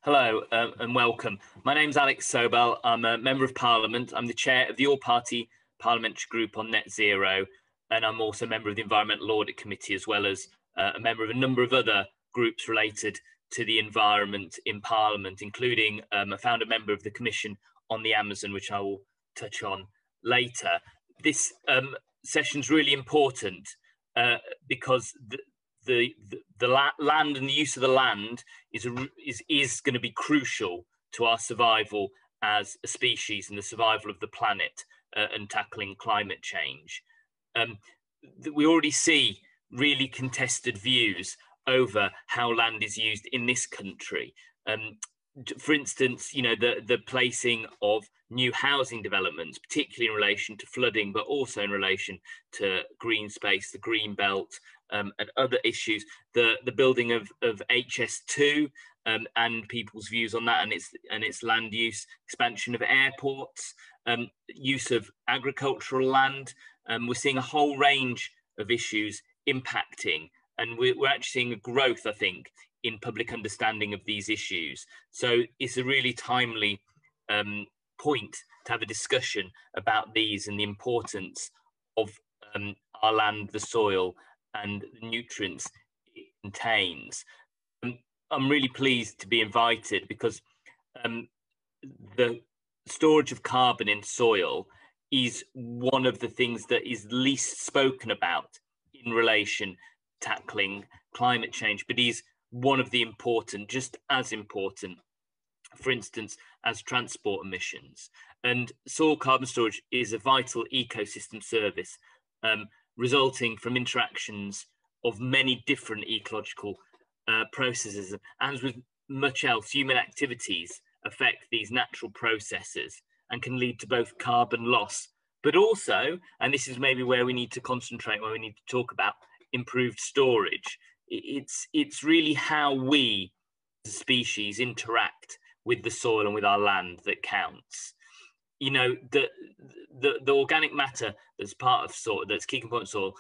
Hello and welcome. My name's Alex Sobel. I'm a Member of Parliament. I'm the chair of the All-Party Parliamentary Group on Net Zero, and I'm also a member of the Environmental Audit Committee, as well as a member of a number of other groups related to the environment in Parliament, including a founder member of the Commission on the Amazon, which I will touch on later. This session's really important because the land and the use of the land is going to be crucial to our survival as a species and the survival of the planet and tackling climate change. We already see really contested views over how land is used in this country. For instance, the placing of new housing developments, particularly in relation to flooding, but also in relation to green space, the green belt, and other issues, the building of HS2 and people's views on that and its land use, expansion of airports, use of agricultural land. We're seeing a whole range of issues impacting, and we're actually seeing a growth, I think, in public understanding of these issues. So it's a really timely point to have a discussion about these and the importance of our land, the soil, and the nutrients it contains. I'm really pleased to be invited because the storage of carbon in soil is one of the things that is least spoken about in relation to tackling climate change, but is one of the important, just as important, for instance, as transport emissions. And soil carbon storage is a vital ecosystem service resulting from interactions of many different ecological processes. And as with much else, human activities affect these natural processes and can lead to both carbon loss, but also, and this is maybe where we need to concentrate, where we need to talk about improved storage. It's really how we as a species interact with the soil and with our land that counts. The organic matter that's part of soil, that's key component of soil,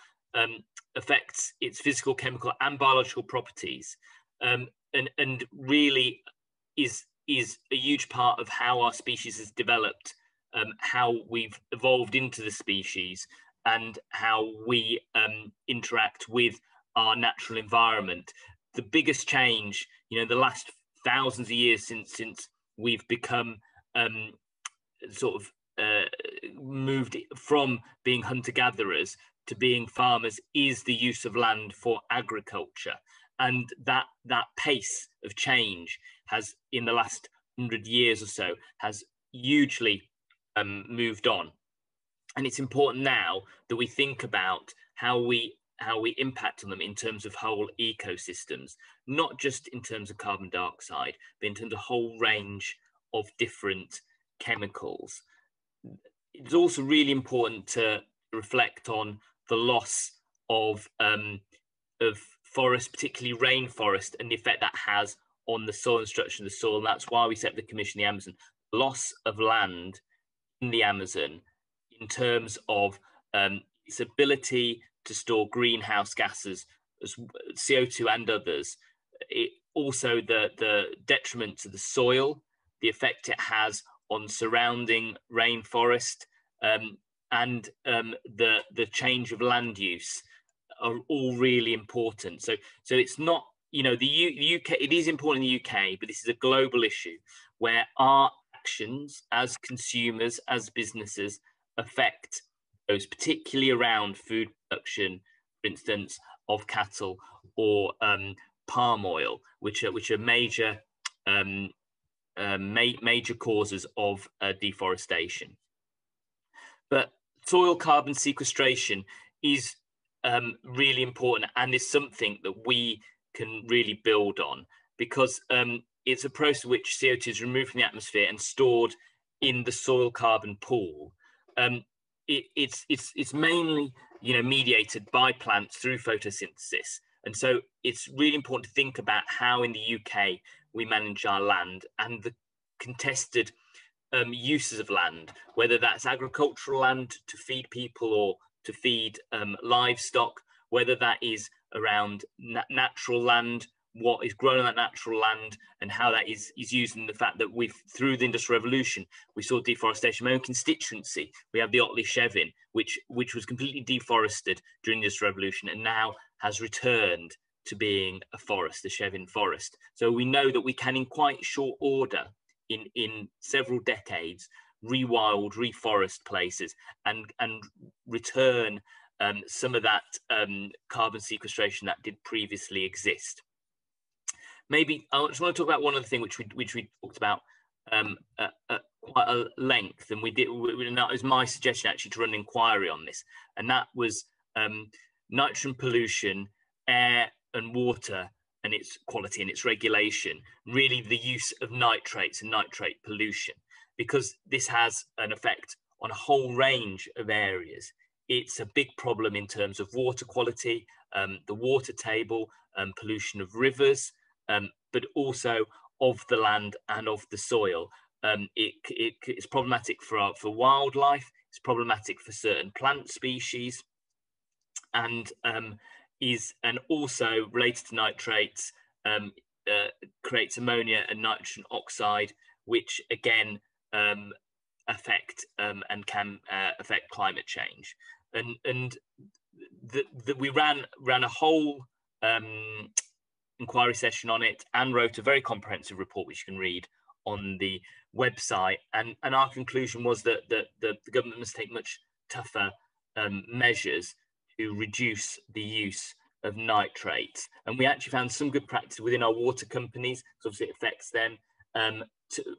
affects its physical, chemical, and biological properties, and really is a huge part of how our species has developed, how we've evolved into the species, and how we interact with our natural environment. The biggest change, the last thousands of years since we've become moved from being hunter-gatherers to being farmers, is the use of land for agriculture. And that pace of change has, in the last 100 years or so, has hugely moved on. And it's important now that we think about how we impact on them in terms of whole ecosystems, not just in terms of carbon dioxide, but in terms of a whole range of different chemicals. It's also really important to reflect on the loss of forest, particularly rainforest, and the effect that has on the soil and structure of the soil. And that's why we set the Commission on the Amazon. Loss of land in the Amazon in terms of its ability to store greenhouse gases, CO2 and others. Also the detriment to the soil, the effect it has on surrounding rainforest, and the change of land use are all really important. So it's not, the UK, it is important in the UK, but this is a global issue where our actions as consumers, as businesses, affect those, particularly around food production, for instance, of cattle or palm oil, which are major major causes of deforestation. But soil carbon sequestration is really important, and is something that we can really build on, because it's a process in which CO2 is removed from the atmosphere and stored in the soil carbon pool. It's mainly mediated by plants through photosynthesis, and so it's really important to think about how in the UK we manage our land and the contested uses of land, whether that's agricultural land to feed people or to feed livestock, whether that is around natural land what is grown on that natural land and how that is used, in the fact that through the Industrial Revolution, we saw deforestation. My own constituency, we have the Otley Shevin, which was completely deforested during the Industrial Revolution and now has returned to being a forest, the Shevin forest. So we know that we can, in quite short order, in several decades, rewild, reforest places and return some of that carbon sequestration that did previously exist. Maybe I just want to talk about one other thing which we talked about at quite a length, and and that was my suggestion actually to run an inquiry on this, and that was nitrogen pollution, air and water, and its quality and its regulation, really the use of nitrates and nitrate pollution, because this has an effect on a whole range of areas. It's a big problem in terms of water quality, the water table, pollution of rivers, but also of the land and of the soil. It's problematic for wildlife, it's problematic for certain plant species, and also related to nitrates, creates ammonia and nitrogen oxide, which again affect and can affect climate change. And we ran a whole inquiry session on it and wrote a very comprehensive report which you can read on the website, and our conclusion was that the government must take much tougher measures to reduce the use of nitrates. And we actually found some good practice within our water companies, because obviously it affects them,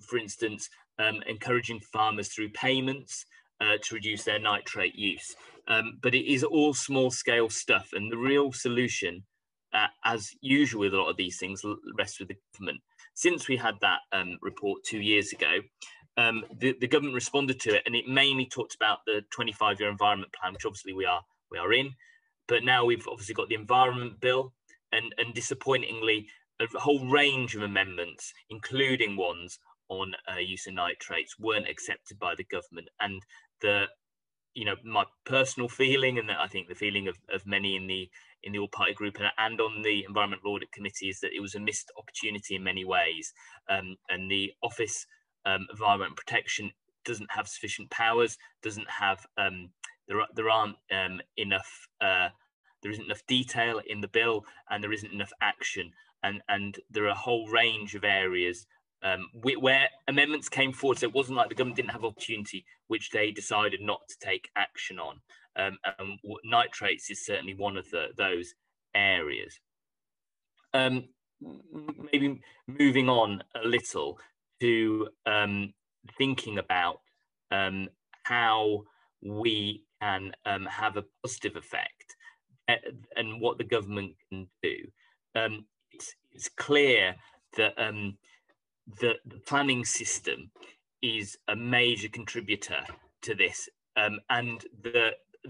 for instance, encouraging farmers through payments to reduce their nitrate use. But it is all small scale stuff, and the real solution, as usual with a lot of these things, rests with the government. Since we had that report 2 years ago, the government responded to it, and it mainly talked about the 25-year environment plan, which obviously we are in. But now we've obviously got the Environment Bill, and disappointingly, a whole range of amendments, including ones on use of nitrates, weren't accepted by the government. And my personal feeling, and I think the feeling of many in the all-party group and on the Environmental Audit Committee, is that it was a missed opportunity in many ways. And the Office of Environment Protection doesn't have sufficient powers, doesn't have there aren't enough. There isn't enough detail in the bill, and there isn't enough action. And there are a whole range of areas where amendments came forward. So it wasn't like the government didn't have opportunity, which they decided not to take action on. And nitrates is certainly one of those areas. Maybe moving on a little to thinking about how we can have a positive effect and what the government can do. It's clear that the planning system is a major contributor to this, and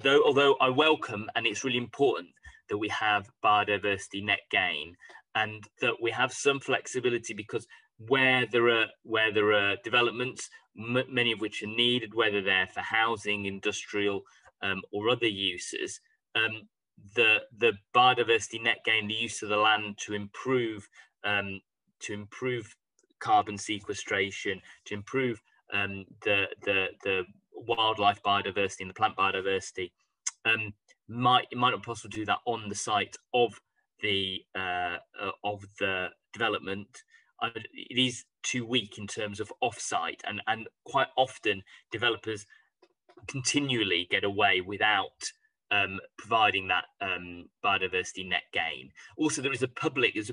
although I welcome, and it's really important that we have biodiversity net gain, and that we have some flexibility, because where there are developments, many of which are needed, whether they're for housing, industrial, or other uses, the biodiversity net gain, the use of the land to improve carbon sequestration, to improve the wildlife biodiversity and the plant biodiversity, it might not be possible to do that on the site of the development. It is too weak in terms of off-site, and quite often developers continually get away without providing that biodiversity net gain. Also, there's a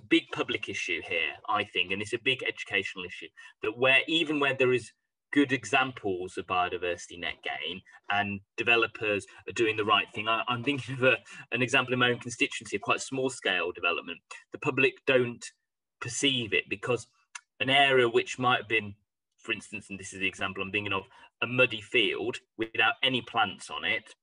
big public issue here, I think, and it's a big educational issue, that even where there is good examples of biodiversity net gain and developers are doing the right thing. I'm thinking of an example in my own constituency, a quite small scale development. The public don't perceive it, because an area which might have been, for instance, and this is the example I'm thinking of, a muddy field without any plants on it,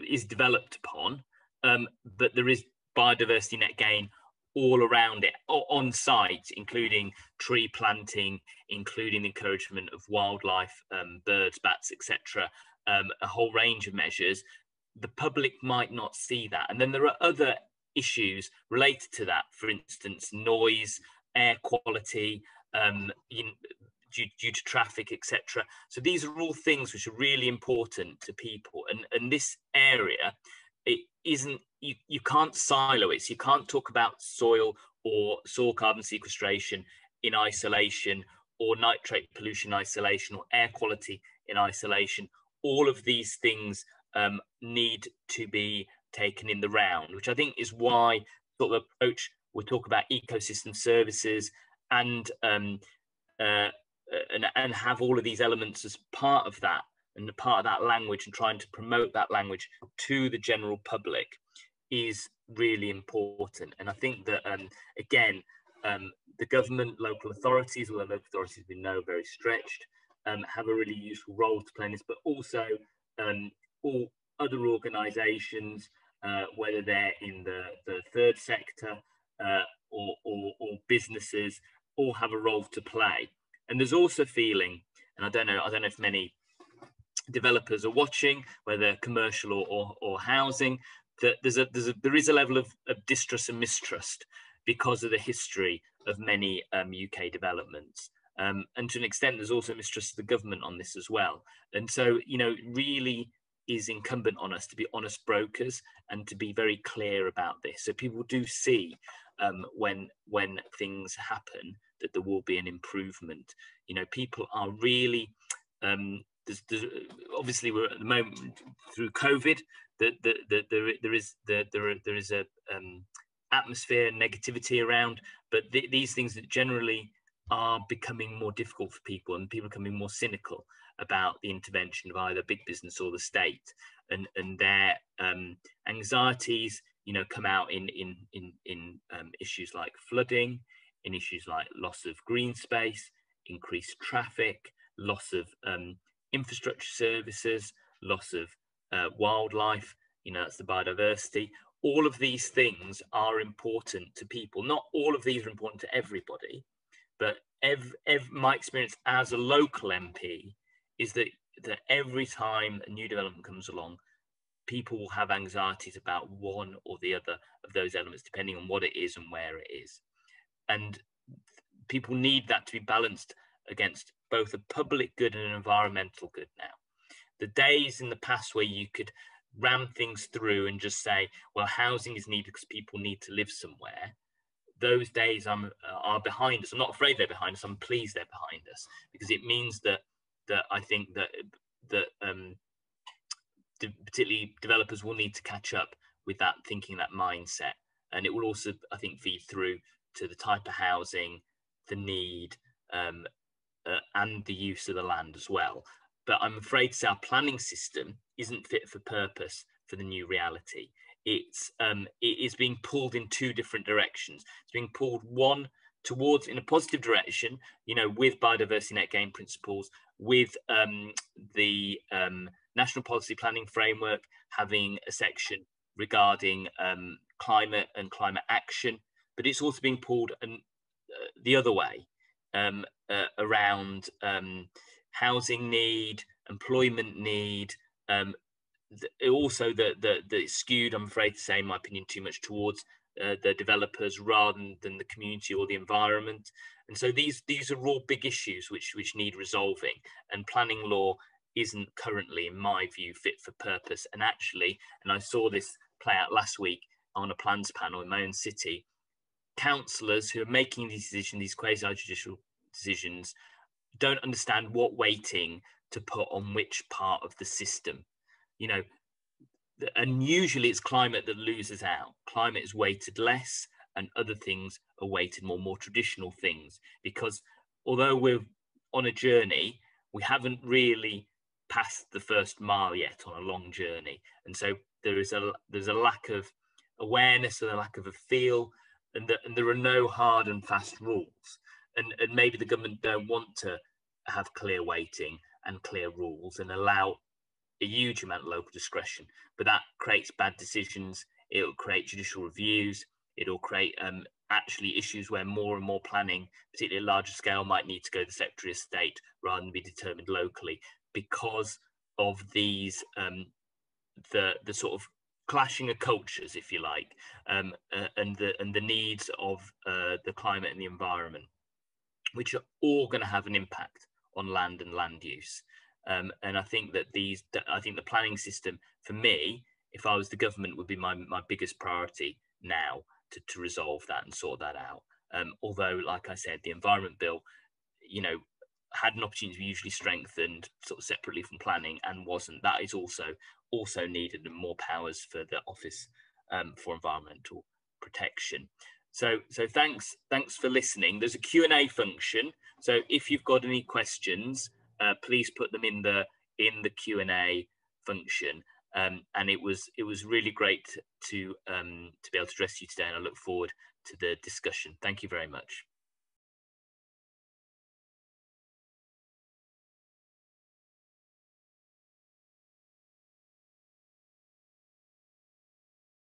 is developed upon, but there is biodiversity net gain all around it, on site, including tree planting, including the encouragement of wildlife, birds, bats, etc., a whole range of measures. The public might not see that. And then there are other issues related to that. For instance, noise, air quality, due to traffic, etc. So these are all things which are really important to people. And this area, it isn't, you can't silo it. So you can't talk about soil or soil carbon sequestration in isolation, or nitrate pollution in isolation, or air quality in isolation. All of these things need to be taken in the round, which I think is why sort of approach, we talk about ecosystem services and have all of these elements as part of that, and part of that language, and trying to promote that language to the general public is really important. And I think that again, the government, local authorities, although local authorities we know are very stretched, have a really useful role to play in this, but also all other organisations, whether they're in the third sector or businesses, all have a role to play. And there's also feeling, and I don't know if many developers are watching, whether commercial or housing, that there is a level of distrust and mistrust because of the history of many UK developments. And to an extent, there's also mistrust of the government on this as well. And so, you know, it really is incumbent on us to be honest brokers and to be very clear about this, so people do see when things happen that there will be an improvement. You know, people are really there's obviously we're at the moment through COVID that there is a atmosphere and negativity around, but these things that generally are becoming more difficult for people, and people are becoming more cynical about the intervention of either big business or the state, and their anxieties, you know, come out in issues like flooding, in issues like loss of green space, increased traffic, loss of infrastructure services, loss of wildlife, you know, that's the biodiversity. All of these things are important to people. Not all of these are important to everybody, but my experience as a local MP is that every time a new development comes along, people will have anxieties about one or the other of those elements, depending on what it is and where it is. And people need that to be balanced against both a public good and an environmental good now. The days in the past where you could ram things through and just say, well, housing is needed because people need to live somewhere, those days are behind us. I'm not afraid they're behind us. I'm pleased they're behind us, because it means that I think that particularly developers will need to catch up with that thinking, that mindset, and it will also, I think, feed through to the type of housing, the need, and the use of the land as well. But I'm afraid to say our planning system isn't fit for purpose for the new reality. It is being pulled in two different directions. It's being pulled one towards in a positive direction, you know, with biodiversity net gain principles, with the National Policy Planning Framework having a section regarding climate and climate action, but it's also being pulled the other way around housing need, employment need. Also, it's skewed, I'm afraid to say, in my opinion, too much towards the developers rather than the community or the environment. And so these are all big issues which need resolving, and planning law isn't currently, in my view, fit for purpose. And actually, and I saw this play out last week on a plans panel in my own city, councillors who are making these decisions, these quasi-judicial decisions, don't understand what weighting to put on which part of the system. You know, and usually it's climate that loses out. Climate is weighted less, and other things are weighted more traditional things, because although we're on a journey, we haven't really passed the first mile yet on a long journey. And so there's a lack of awareness and a lack of a feel, and there are no hard and fast rules. And maybe the government don't want to have clear weighting and clear rules and allow a huge amount of local discretion, but that creates bad decisions. It'll create judicial reviews. It'll create actually issues where more and more planning, particularly at larger scale, might need to go to the Secretary of State rather than be determined locally, because of these the sort of clashing of cultures, if you like, and the needs of the climate and the environment, which are all going to have an impact on land and land use. And I think that the planning system, for me, if I was the government, would be my biggest priority now to resolve that and sort that out. Although, like I said, the Environment Bill, had an opportunity to be usually strengthened sort of separately from planning, and wasn't. That is also needed, and more powers for the Office for Environmental Protection. So thanks for listening. There's a Q&A function. So if you've got any questions, please put them in the Q&A function. And it was really great to be able to address you today, and I look forward to the discussion. Thank you very much.